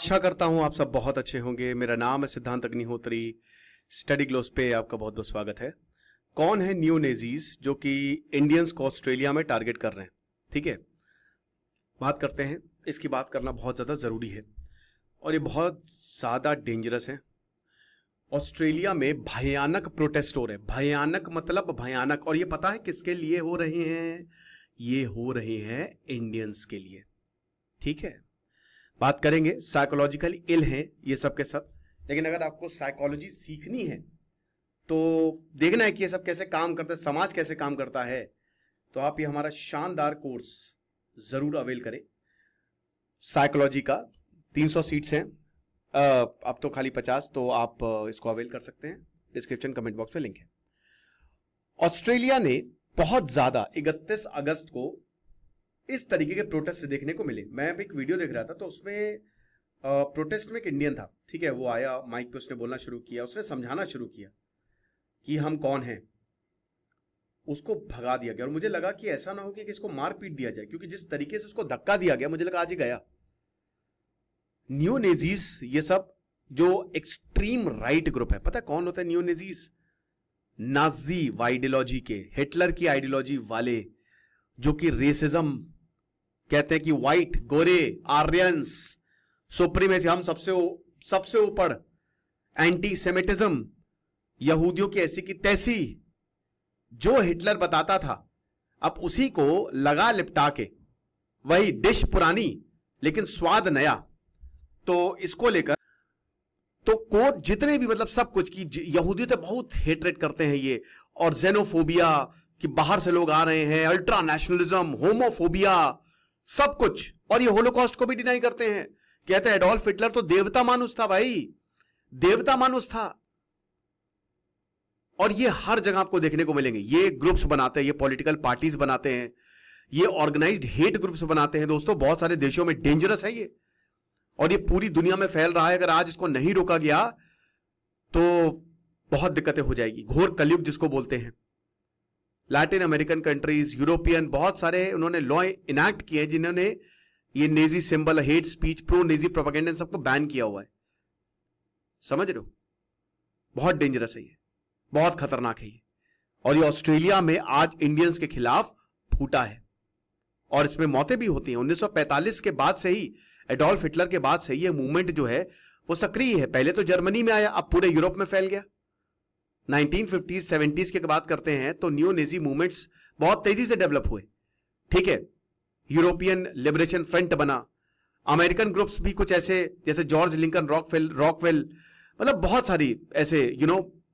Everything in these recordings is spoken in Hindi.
आशा करता हूं आप सब बहुत अच्छे होंगे। मेरा नाम है सिद्धांत अग्निहोत्री। स्टडी ग्लोस पे आपका बहुत बहुत स्वागत है। कौन है न्यू नेजीज जो कि इंडियंस को ऑस्ट्रेलिया में टारगेट कर रहे हैं? ठीक है, बात करते हैं। इसकी बात करना बहुत ज़्यादा ज़रूरी है और ये बहुत ज़्यादा डेंजरस है। ऑस्ट्रेलिया में भयानक प्रोटेस्ट हो रहे हैं। भयानक मतलब भयानक। और ये पता है किसके लिए हो रहे हैं? ये हो रहे हैं इंडियंस के लिए। ठीक है, बात करेंगे। साइकोलॉजिकली इल हैं ये सब के सब, लेकिन अगर आपको साइकोलॉजी सीखनी है तो देखना है कि ये सब कैसे काम करता है, समाज कैसे काम करता है, तो आप ये हमारा शानदार कोर्स जरूर अवेल करें। साइकोलॉजी का 300 सीट्स हैं, अब तो खाली 50, तो आप इसको अवेल कर सकते हैं। डिस्क्रिप्शन कमेंट बॉक्स में लिंक है। ऑस्ट्रेलिया ने बहुत ज्यादा 31 अगस्त को इस तरीके के प्रोटेस्ट देखने को मिले। मैं अब एक वीडियो देख रहा था तो उसमें प्रोटेस्ट में एक इंडियन था। ठीक है, वो आया, माइक पे उसने बोलना शुरू किया, उसने समझाना शुरू किया कि हम कौन हैं। उसको भगा दिया गया और मुझे लगा कि ऐसा ना हो कि इसको मार पीट दिया जाए, क्योंकि जिस तरीके से उसको धक्का दिया गया मुझे लगा आज ही गया। न्यू नेजीज ये सब जो एक्सट्रीम राइट ग्रुप है, पता है कौन होता है न्यू नेजीज? नाजी आइडियोलॉजी के, हिटलर की आइडियोलॉजी वाले, जो कि रेसिज्म कहते हैं कि व्हाइट, गोरे, आर्यंस, सुप्रीमेसी, हम सबसे ऊपर, एंटी सेमिटिज्म, यहूदियों की ऐसी की तैसी, जो हिटलर बताता था अब उसी को लगा लिपटा के, वही डिश पुरानी लेकिन स्वाद नया। तो इसको लेकर तो कोर्ट जितने भी मतलब सब कुछ की यहूदियों से बहुत हेटरेट करते हैं ये, और जेनोफोबिया कि बाहर से लोग आ रहे हैं, अल्ट्रा नेशनलिज्म, होमोफोबिया, सब कुछ। और ये होलोकॉस्ट को भी डिनाई करते हैं। कहते हैं एडोल्फ हिटलर तो देवता मानुस था भाई, देवता मानुस था। और ये हर जगह आपको देखने को मिलेंगे। ये ग्रुप्स बनाते हैं, ये पॉलिटिकल पार्टीज बनाते हैं, ये ऑर्गेनाइज्ड हेट ग्रुप्स बनाते हैं। दोस्तों बहुत सारे देशों में डेंजरस है ये, और ये पूरी दुनिया में फैल रहा है। अगर आज इसको नहीं रोका गया तो बहुत दिक्कतें हो जाएगी। घोर कलयुग जिसको बोलते हैं। लैटिन अमेरिकन कंट्रीज, यूरोपियन, बहुत सारे उन्होंने लॉ इनैक्ट किए हैं जिन्होंने ये Naezy symbol, hate speech, pro Naezy propaganda सबको बैन किया हुआ है। समझ रहे हो? बहुत डेंजरस है ये, बहुत खतरनाक है ये। और ये ऑस्ट्रेलिया में आज इंडियंस के खिलाफ फूटा है और इसमें मौतें भी होती हैं। 1945 के बाद से ही, एडोल्फ हिटलर के बाद से ये मूवमेंट जो है वो सक्रिय है। पहले तो जर्मनी में आया, अब पूरे यूरोप में फैल गया। 1950s 70s की बात करते हैं तो न्यू नेजी मूवमेंट्स बहुत तेजी से डेवलप हुए। ठीक है, यूरोपियन लिबरेशन फ्रंट बना, अमेरिकन ग्रुप्स भी कुछ ऐसे जैसे जॉर्ज लिंकन, रॉकवेल, मतलब बहुत सारी ऐसे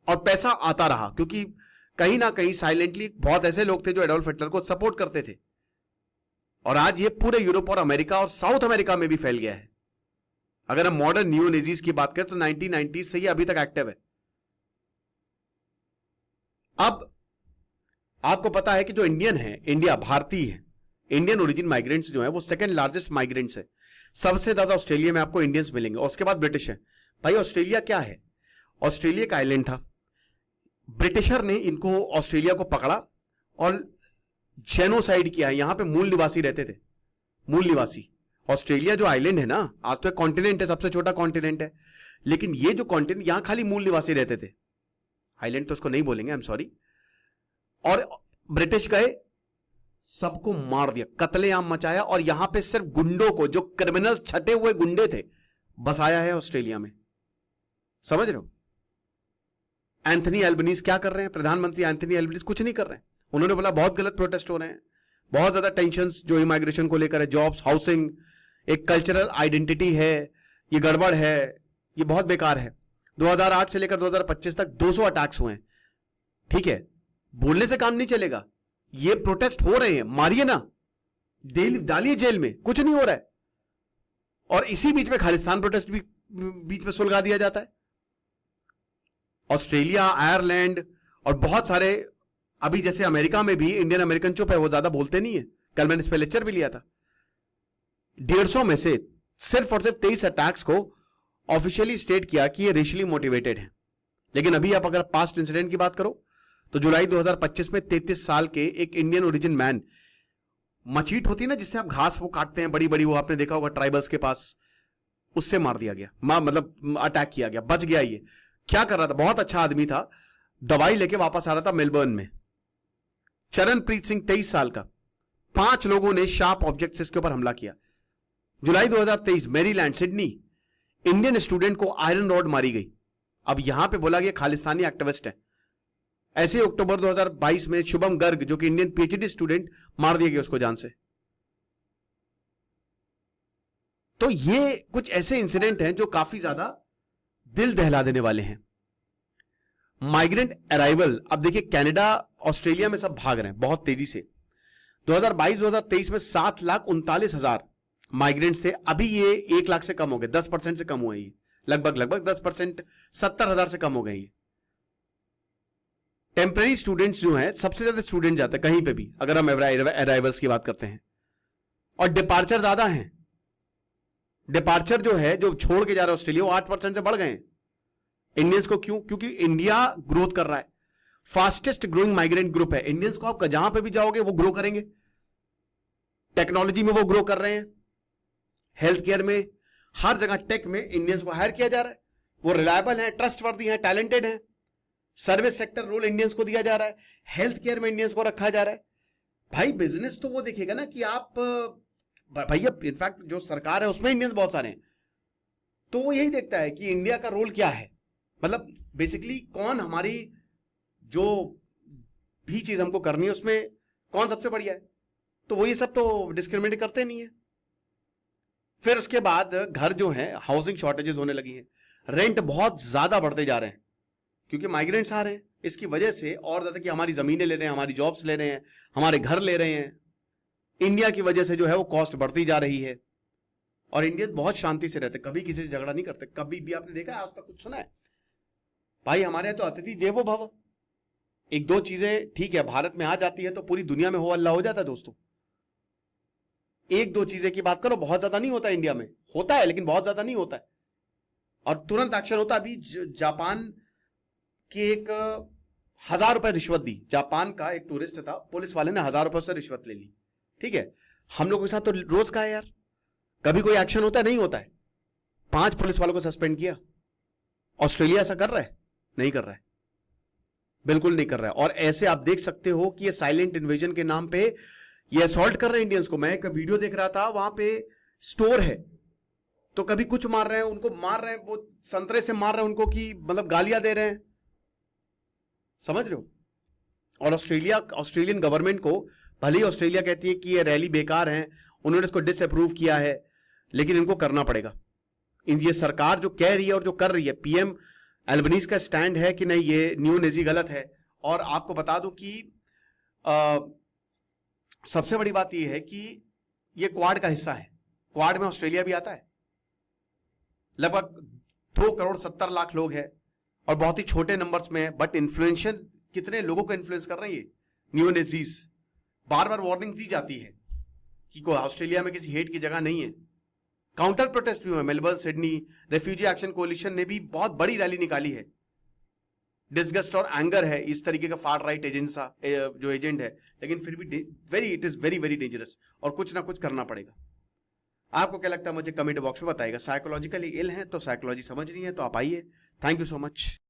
और पैसा आता रहा, क्योंकि कहीं ना कहीं साइलेंटली बहुत ऐसे लोग थे जो एडोल्फ हिटलर को सपोर्ट करते थे। और आज ये पूरे यूरोप और अमेरिका और साउथ अमेरिका में भी फैल गया है। अगर हम मॉडर्न न्यू नेजीज की बात करें तो 1990s से ही अभी तक एक्टिव है। अब आपको पता है कि जो इंडियन है, इंडिया भारतीय है, इंडियन ओरिजिन माइग्रेंट्स जो है वो सेकंड लार्जेस्ट माइग्रेंट्स है। सबसे ज्यादा ऑस्ट्रेलिया में आपको इंडियंस मिलेंगे और उसके बाद ब्रिटिश है। भाई ऑस्ट्रेलिया क्या है? ऑस्ट्रेलिया का आइलैंड था। ब्रिटिशर ने इनको, ऑस्ट्रेलिया को पकड़ा और जेनोसाइड किया है। यहां पे मूल निवासी रहते थे, मूल निवासी। ऑस्ट्रेलिया जो आइलैंड है ना, आज तो एक कॉन्टिनेंट है, सबसे छोटा कॉन्टिनेंट है, लेकिन ये जो कॉन्टिनेंट, यहां खाली मूल निवासी रहते थे। आइलैंड तो उसको नहीं बोलेंगे, आई एम सॉरी। और ब्रिटिश गए, सबको मार दिया, कत्लेआम मचाया, और यहां पे सिर्फ गुंडों को, जो क्रिमिनल छटे हुए गुंडे थे, बसाया है ऑस्ट्रेलिया में। समझ रहे हो? एंथनी एल्बनीज क्या कर रहे हैं? प्रधानमंत्री एंथनी एल्बनीज कुछ नहीं कर रहे हैं। उन्होंने बोला बहुत गलत प्रोटेस्ट हो रहे हैं, बहुत ज्यादा टेंशंस जो इमिग्रेशन को लेकर है, जॉब्स, हाउसिंग, एक कल्चरल आइडेंटिटी है, ये गड़बड़ है, ये बहुत बेकार है। 2008 से लेकर 2025 तक 200 अटैक्स हुए हैं। ठीक है, बोलने से काम नहीं चलेगा। ये प्रोटेस्ट हो रहे हैं, मारिए ना, डालिए जेल में, कुछ नहीं हो रहा है। और इसी बीच में खालिस्तान प्रोटेस्ट भी बीच में सुलगा दिया जाता है। ऑस्ट्रेलिया, आयरलैंड और बहुत सारे, अभी जैसे अमेरिका में भी इंडियन अमेरिकन चुप है, वो ज्यादा बोलते नहीं है। कल मैंने इस पर लेक्चर भी लिया था। 150 में से सिर्फ और सिर्फ 23 अटैक्स को ऑफिशियली स्टेट किया कि ये रेशियली मोटिवेटेड है। लेकिन अभी आप अगर पास्ट इंसिडेंट की बात करो तो जुलाई 2025 में 33 साल के एक इंडियन ओरिजिन मैन, मचीट होती है ना जिससे आप घास वो काटते हैं बड़ी बड़ी, वो आपने देखा होगा ट्राइबल्स के पास, उससे मार दिया गया, मतलब अटैक किया गया, बच गया। ये क्या कर रहा था, बहुत अच्छा आदमी था, दवाई लेके वापस आ रहा था मेलबर्न में। चरणप्रीत सिंह 23 साल का, 5 लोगों ने शार्प ऑब्जेक्ट से इसके ऊपर हमला किया। जुलाई 2023 मैरीलैंड सिडनी, इंडियन स्टूडेंट को आयरन रॉड मारी गई। अब यहां पे बोला गया खालिस्तानी एक्टिविस्ट है। ऐसे अक्टूबर 2022 में शुभम गर्ग जो कि इंडियन पीएचडी स्टूडेंट, मार दिया गया उसको जान से। तो ये कुछ ऐसे इंसिडेंट हैं जो काफी ज्यादा दिल दहला देने वाले हैं। माइग्रेंट अराइवल, अब देखिए कनाडा ऑस्ट्रेलिया में सब भाग रहे हैं बहुत तेजी से। 2022-2023 में 7,39,000 माइग्रेंट्स थे, अभी ये 1 लाख से कम हो गए, 10% से कम हुए ये, लगभग 10%, 70,000 से कम हो गए ये। टेम्पररी स्टूडेंट्स जो हैं, सबसे ज्यादा स्टूडेंट जाते हैं कहीं पे भी अगर हम अराइवल्स की बात करते हैं, और डिपार्चर ज्यादा हैं। डिपार्चर जो है, जो छोड़ के जा रहे हैं ऑस्ट्रेलिया, वो 8% से बढ़ गए हैं इंडियंस को। क्यों? क्योंकि इंडिया ग्रोथ कर रहा है, फास्टेस्ट ग्रोइंग माइग्रेंट ग्रुप है। इंडियंस को आप जहां पे भी जाओगे वो ग्रो करेंगे, टेक्नोलॉजी में वो ग्रो कर रहे हैं, हेल्थ केयर में, हर जगह टेक में इंडियंस को हायर किया जा रहा है। वो रिलायबल है, ट्रस्टवर्दी है, टैलेंटेड है। सर्विस सेक्टर रोल इंडियंस को दिया जा रहा है, हेल्थ केयर में इंडियंस को रखा जा रहा है। भाई बिजनेस तो वो देखेगा ना कि आप, भैया इनफैक्ट जो सरकार है उसमें इंडियंस बहुत सारे हैं, तो वो यही देखता है कि इंडिया का रोल क्या है, मतलब बेसिकली कौन हमारी जो भी चीज हमको करनी है उसमें कौन सबसे बढ़िया है। तो वो ये सब तो डिस्क्रिमिनेट करते नहीं है। फिर उसके बाद घर जो है, हाउसिंग शॉर्टेजेस होने लगी हैं, रेंट बहुत ज्यादा बढ़ते जा रहे हैं क्योंकि माइग्रेंट्स आ रहे हैं। इसकी वजह से और ज्यादा कि हमारी जमीनें ले रहे हैं, हमारी जॉब्स ले रहे हैं, हमारे घर ले रहे हैं। इंडिया की वजह से जो है वो कॉस्ट बढ़ती जा रही है। और इंडियन बहुत शांति से रहते, कभी किसी से झगड़ा नहीं करते, कभी भी आपने देखा है आज तक कुछ सुना है? भाई हमारे यहाँ तो अतिथि देवो भव। 1-2 चीजें ठीक है भारत में आ जाती है तो पूरी दुनिया में हो अल्लाह हो जाता है दोस्तों। 1-2 चीजें की बात करो, बहुत ज्यादा नहीं होता इंडिया में, होता है लेकिन बहुत ज्यादा नहीं होता है, और तुरंत एक्शन होता है। अभी जापान के एक 1,000 रुपए रिश्वत दी, जापान का एक टूरिस्ट था, पुलिस वाले ने 1,000 रुपए से रिश्वत ले ली। ठीक है, हम लोगों के साथ तो रोज का है यार, कभी कोई एक्शन होता है? नहीं होता है। 5 पुलिस वालों को सस्पेंड किया। ऑस्ट्रेलिया ऐसा कर रहा है? नहीं कर रहा है, बिल्कुल नहीं कर रहा है। और ऐसे आप देख सकते हो कि ये साइलेंट इन्वेजन के नाम पे ये असॉल्ट कर रहे हैं इंडियंस को। मैं एक वीडियो देख रहा था, वहां पे स्टोर है तो कभी कुछ मार रहे हैं, उनको मार रहे हैं, वो संतरे से मार रहे हैं उनको, कि मतलब गालियां दे रहे हैं, समझ रहे हो? और ऑस्ट्रेलियन गवर्नमेंट को, भले ही ऑस्ट्रेलिया कहती है कि ये रैली बेकार है, उन्होंने इसको डिसअप्रूव किया है, लेकिन इनको करना पड़ेगा। ये सरकार जो कह रही है और जो कर रही है, पीएम एल्बनीज का स्टैंड है कि नहीं ये न्यू नेजी गलत है। और आपको बता दूं कि सबसे बड़ी बात यह है कि ये क्वाड का हिस्सा है, क्वाड में ऑस्ट्रेलिया भी आता है। लगभग 2,70,00,000 लोग हैं और बहुत ही छोटे नंबर्स में है, बट इन्फ्लुएंशियल कितने लोगों को इन्फ्लुएंस कर रही है न्यू नेजीज। बार बार वार्निंग दी जाती है कि कोई ऑस्ट्रेलिया में किसी हेट की जगह नहीं है। काउंटर प्रोटेस्ट भी हुए, Melbourne, Sydney, refugee action coalition ने भी बहुत बड़ी रैली निकाली है। डिस्गस्ट और एंगर है इस तरीके का फार राइट जो एजेंट है, लेकिन फिर भी it is very very dangerous, और कुछ ना कुछ करना पड़ेगा। आपको क्या लगता है मुझे कमेंट बॉक्स में बताइएगा। साइकोलॉजिकली इल है तो साइकोलॉजी समझनी है तो आप आइए। Thank you so much.